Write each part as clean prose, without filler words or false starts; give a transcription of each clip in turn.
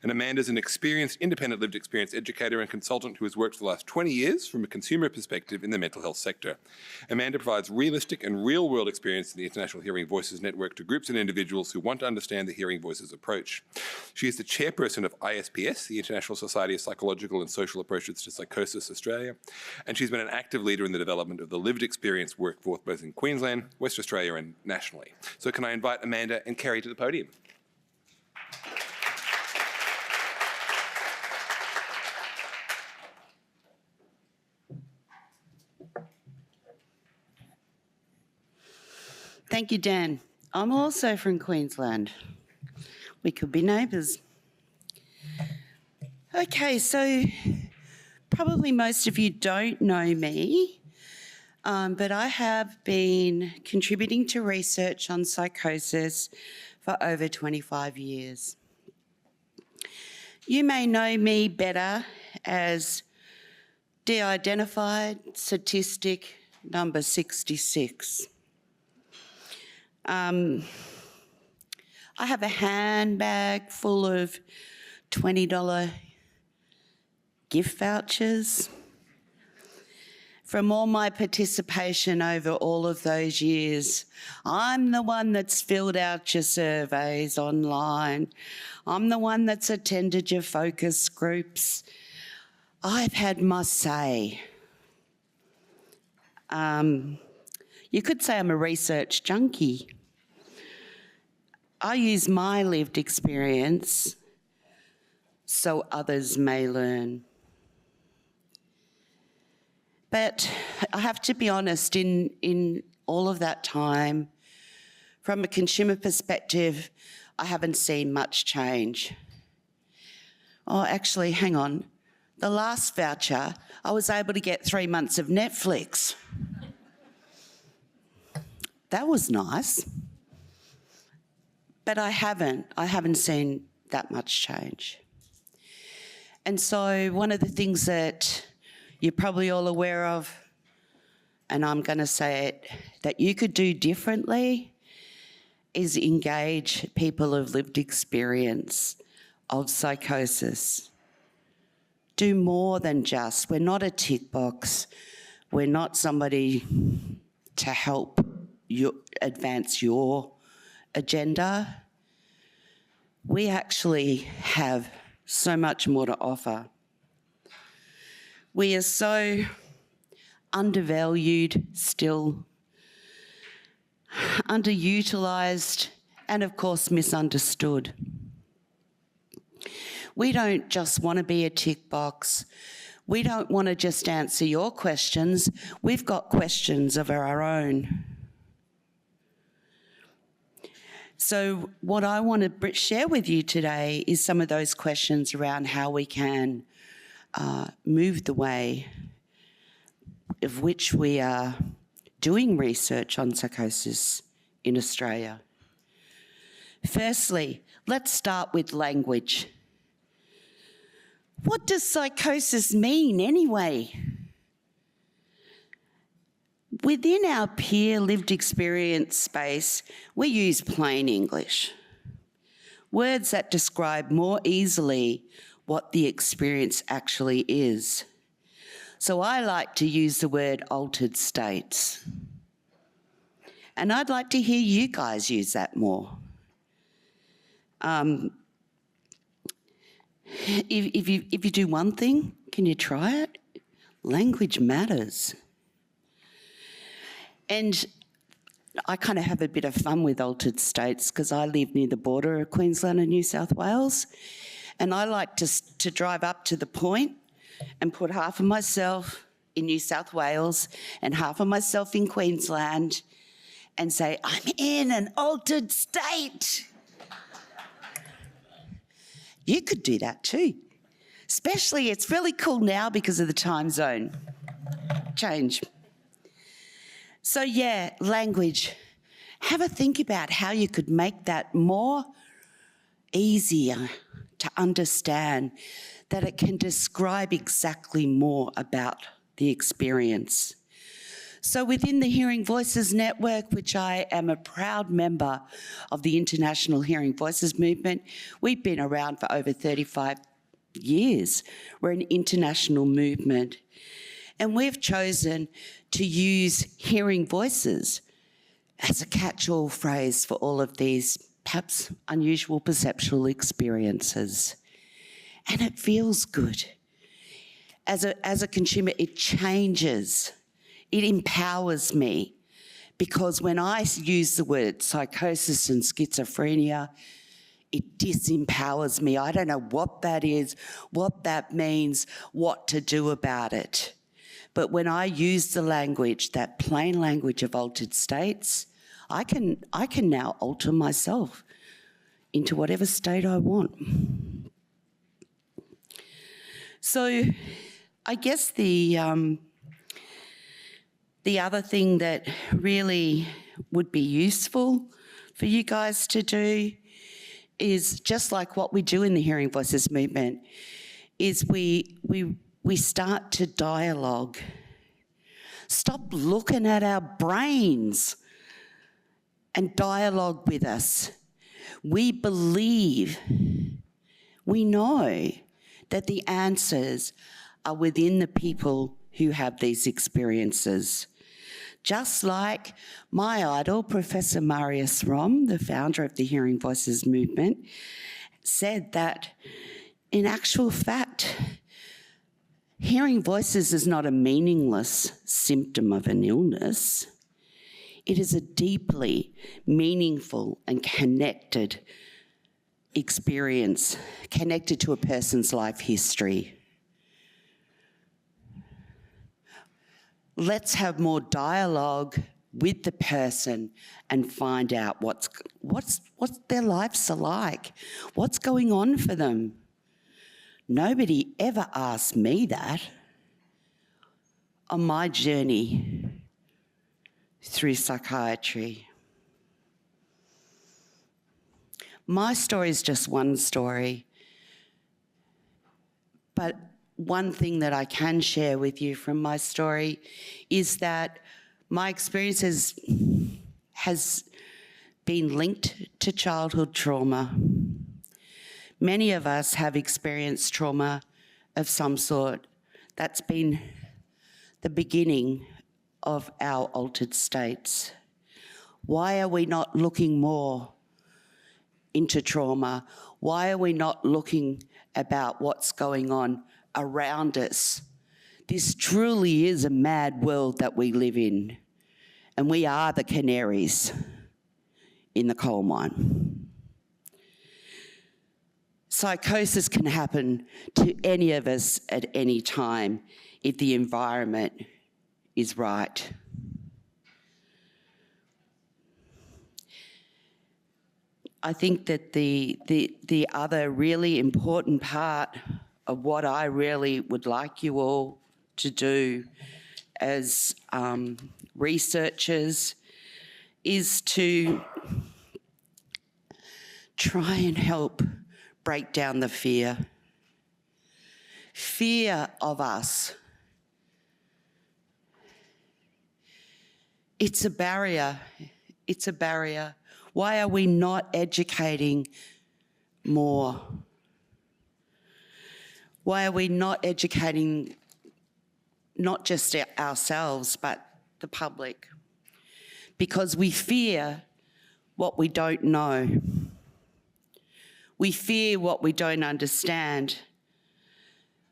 And Amanda's an experienced, independent lived experience educator and consultant who has worked for the last 20 years from a consumer perspective in the mental health sector. Amanda provides realistic and real-world experience in the International Hearing Voices Network to groups and individuals who want to understand the Hearing Voices approach. She is the chairperson of ISPS, the International Society of Psychological and Social Approaches to Psychosis Australia, and she's been an active leader in the development of the lived experience workforce both in Queensland, West Australia and nationally. So can I invite Amanda and Kerry to the podium? Thank you, Dan. I'm also from Queensland. We could be neighbours. Okay, so probably most of you don't know me, but I have been contributing to research on psychosis for over 25 years. You may know me better as de-identified statistic number 66. I have a handbag full of $20 gift vouchers from all my participation over all of those years. I'm the one that's filled out your surveys online. I'm the one that's attended your focus groups. I've had my say. You could say I'm a research junkie. I use my lived experience so others may learn. But I have to be honest, in all of that time, from a consumer perspective, I haven't seen much change. Oh, actually, hang on. The last voucher, I was able to get 3 months of Netflix. That was nice. But I haven't seen that much change. And so one of the things that you're probably all aware of, and I'm going to say it, that you could do differently is engage people of lived experience of psychosis. Do more than just, we're not a tick box, we're not somebody to help you advance your agenda. We actually have so much more to offer. We are so undervalued still, underutilised, and of course misunderstood. We don't just want to be a tick box. We don't want to just answer your questions. We've got questions of our own. So what I want to share with you today is some of those questions around how we can move the way of which we are doing research on psychosis in Australia. Firstly, let's start with language. What does psychosis mean anyway? Within our peer lived experience space, we use plain English, words that describe more easily what the experience actually is. So I like to use the word altered states. And I'd like to hear you guys use that more. If you do one thing, can you try it? Language matters. And I kind of have a bit of fun with altered states because I live near the border of Queensland and New South Wales, and I like to drive up to the point and put half of myself in New South Wales and half of myself in Queensland and say, I'm in an altered state. You could do that too. Especially, it's really cool now because of the time zone change. So yeah, language. Have a think about how you could make that more easier to understand, that it can describe exactly more about the experience. So within the Hearing Voices Network, which I am a proud member of the International Hearing Voices Movement, we've been around for over 35 years. We're an international movement. And we've chosen to use hearing voices as a catch-all phrase for all of these perhaps unusual perceptual experiences. And it feels good. As a consumer, it changes. It empowers me, because when I use the word psychosis and schizophrenia, it disempowers me. I don't know what that is, what that means, what to do about it. But when I use the language, that plain language of altered states, I can now alter myself into whatever state I want. So I guess the other thing that really would be useful for you guys to do is, just like what we do in the Hearing Voices movement, is we start to dialogue. Stop looking at our brains and dialogue with us. We believe, we know that the answers are within the people who have these experiences. Just like my idol, Professor Marius Rom, the founder of the Hearing Voices movement, said that in actual fact, hearing voices is not a meaningless symptom of an illness. It is a deeply meaningful and connected experience, connected to a person's life history. Let's have more dialogue with the person and find out what their lives are like, what's going on for them. Nobody ever asked me that on my journey through psychiatry. My story is just one story, but one thing that I can share with you from my story is that my experience has been linked to childhood trauma. Many of us have experienced trauma of some sort. That's been the beginning of our altered states. Why are we not looking more into trauma? Why are we not looking about what's going on around us? This truly is a mad world that we live in, and we are the canaries in the coal mine. Psychosis can happen to any of us at any time if the environment is right. I think that the other really important part of what I really would like you all to do as researchers is to try and help break down the fear. Fear of us. It's a barrier. It's a barrier. Why are we not educating more? Why are we not educating not just ourselves, but the public? Because we fear what we don't know. We fear what we don't understand.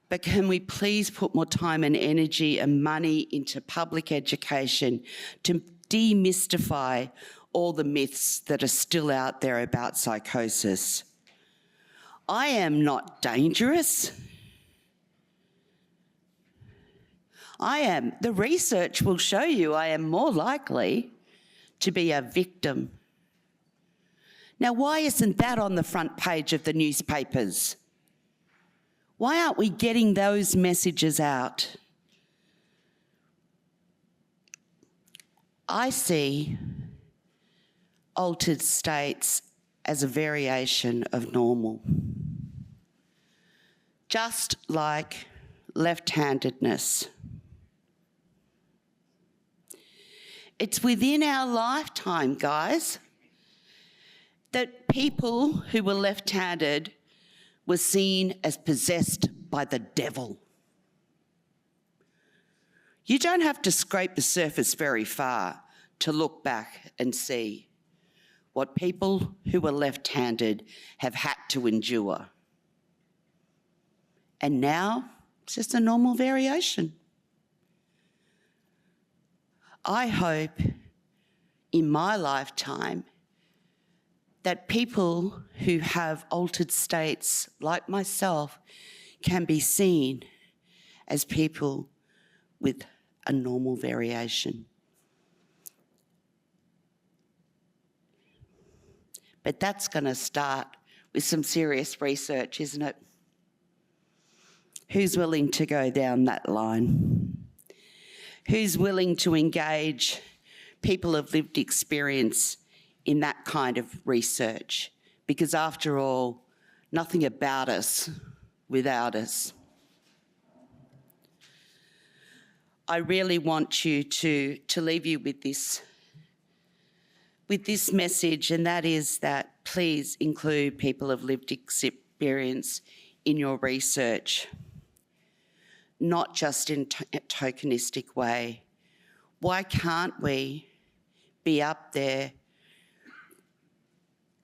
But can we please put more time and energy and money into public education to demystify all the myths that are still out there about psychosis? I am not dangerous. The research will show you I am more likely to be a victim. Now, why isn't that on the front page of the newspapers? Why aren't we getting those messages out? I see altered states as a variation of normal. Just like left-handedness. It's within our lifetime, guys, that people who were left-handed were seen as possessed by the devil. You don't have to scrape the surface very far to look back and see what people who were left-handed have had to endure. And now it's just a normal variation. I hope in my lifetime that people who have altered states like myself can be seen as people with a normal variation. But that's going to start with some serious research, isn't it? Who's willing to go down that line? Who's willing to engage people of lived experience in that kind of research? Because after all, nothing about us without us. I really want you to leave you with this message, and that is that please include people of lived experience in your research, not just in a tokenistic way. Why can't we be up there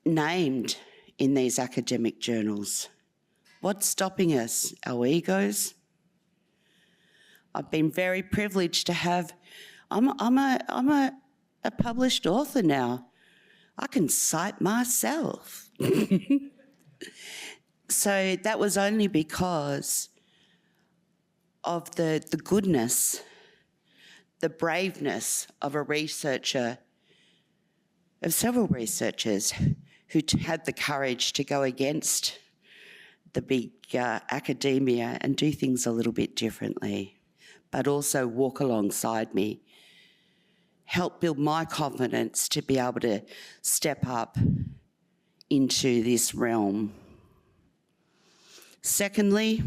named in these academic journals? What's stopping us? Our egos? I've been very privileged to have, I'm a published author now. I can cite myself. So that was only because of the goodness, the braveness of a researcher, of several researchers who had the courage to go against the big academia and do things a little bit differently, but also walk alongside me, help build my confidence to be able to step up into this realm. Secondly,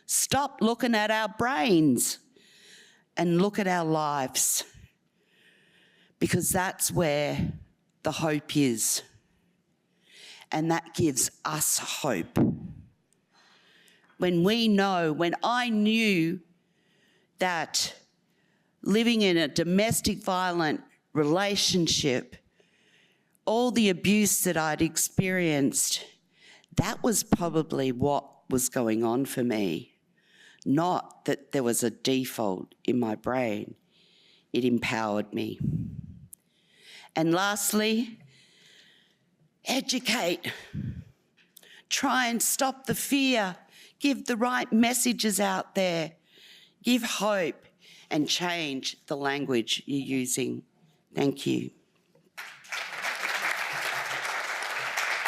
stop looking at our brains and look at our lives, because that's where the hope is, and that gives us hope. When I knew that living in a domestic violent relationship, all the abuse that I'd experienced, that was probably what was going on for me. Not that there was a default in my brain. It empowered me. And lastly, educate. Try and stop the fear. Give the right messages out there. Give hope and change the language you're using. Thank you.